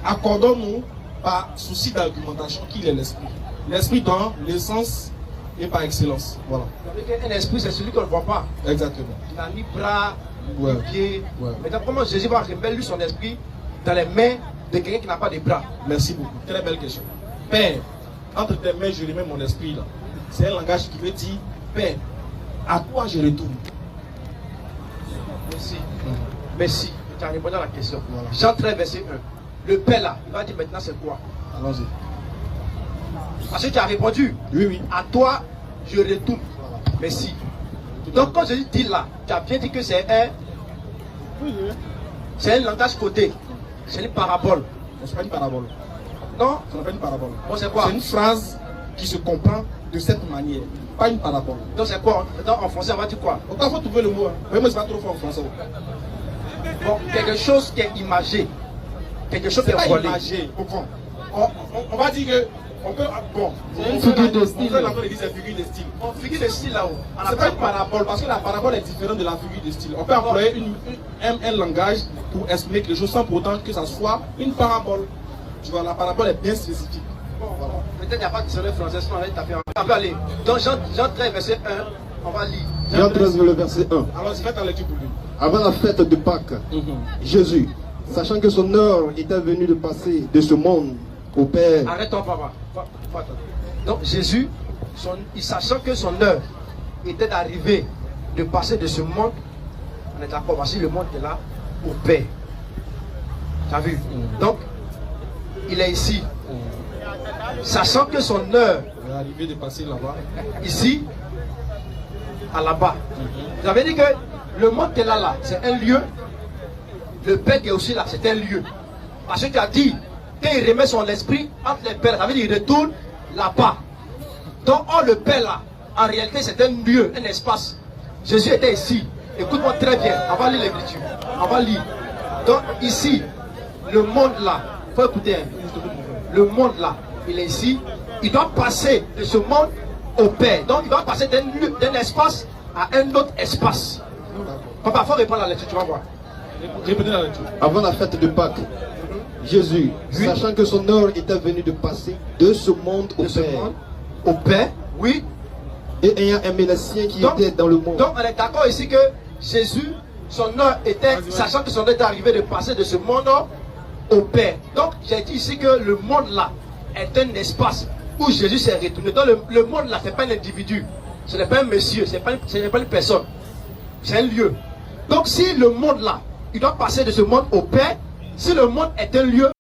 accordons-nous par souci d'argumentation qu'il est l'esprit. L'esprit dans l'essence et par excellence. Voilà. Un esprit, c'est celui qu'on ne voit pas. Exactement. Il n'a ni bras, Ouais. ni pieds. Ouais. Maintenant, comment Jésus va remettre lui son esprit dans les mains de quelqu'un qui n'a pas de bras? Merci beaucoup. Très belle question. Père, entre tes mains, je remets mon esprit là. C'est un langage qui veut dire, Père, à toi je retourne. Merci. Merci. Tu as répondu à la question. Voilà. Jean 13, verset 1. Le Père là, il va dire maintenant c'est quoi? Allons-y. Parce que tu as répondu. Oui, oui. À toi, je retourne. Voilà. Merci. Donc quand Jésus dit là, tu as bien dit que c'est un langage côté. C'est une parabole. Non, c'est pas une parabole. Non? Ça n'est pas une parabole. Bon, c'est quoi? C'est une phrase qui se comprend de cette manière. Pas une parabole. Donc c'est quoi? Donc, en français, on va dire quoi? Donc, il faut trouver le mot. Hein. Mais moi, c'est pas trop fort en français. Bon, quelque chose qui est imagé. Quelque chose qui C'est est pas volé. imagé. On va dire que. On peut. Bon. C'est une figure de style. On peut l'entendre dire c'est figure de style. Bon, figure de style là-haut. C'est pas une parabole parce que la parabole est différente de la figure de style. On peut employer un langage pour expliquer quelque chose sans pour autant que ça soit une parabole. Tu vois, la parabole est bien spécifique. Voilà. Peut-être qu'il n'y a pas de dictionnaire français, sinon on va taper. On peut aller. Donc Jean 13, verset 1, on va lire. Jean 13, le verset 1. Alors, je vais en lecture pour lui. Avant la fête de Pâques, Jésus, sachant que son heure était venue de passer de ce monde au Père. Arrête-toi, papa. Faut attendre. Donc Jésus, sachant que son heure était d'arriver, de passer de ce monde, on est d'accord, parce que le monde est là, au Père. Tu as vu? Donc, il est ici. Sachant que son heure, Il est arrivé de passer là-bas. ici, à là-bas. Vous avez dit que le monde qui est là, c'est un lieu. Le Père qui est aussi là, c'est un lieu. Parce que tu as dit, quand il remet son esprit entre les pères, ça veut dire qu'il retourne là-bas. Donc, le Père là, en réalité, c'est un lieu, un espace. Jésus était ici. Écoute-moi très bien. On va lire l'écriture. On va lire. Donc, ici, le monde là, il faut écouter. Le monde là, il est ici. Il doit passer de ce monde au Père. Donc, il doit passer d'un espace à un autre espace. Papa, il faut répondre à la lecture, tu vas voir. Répétez la lecture. Avant la fête de Pâques, Jésus, Oui. sachant que son heure était venue de passer de ce monde au De ce Père, monde au Père, oui. et ayant aimé les siens qui étaient dans le monde. Donc, on est d'accord ici que Jésus, son heure était, sachant que son heure était arrivé de passer de ce monde au Père. Donc, j'ai dit ici que le monde là est un espace où Jésus s'est retourné. Donc, le monde là, ce n'est pas un individu, ce n'est pas un monsieur, ce n'est pas une personne, c'est un lieu. Donc, si le monde là, il doit passer de ce monde au Père, si le monde est un lieu,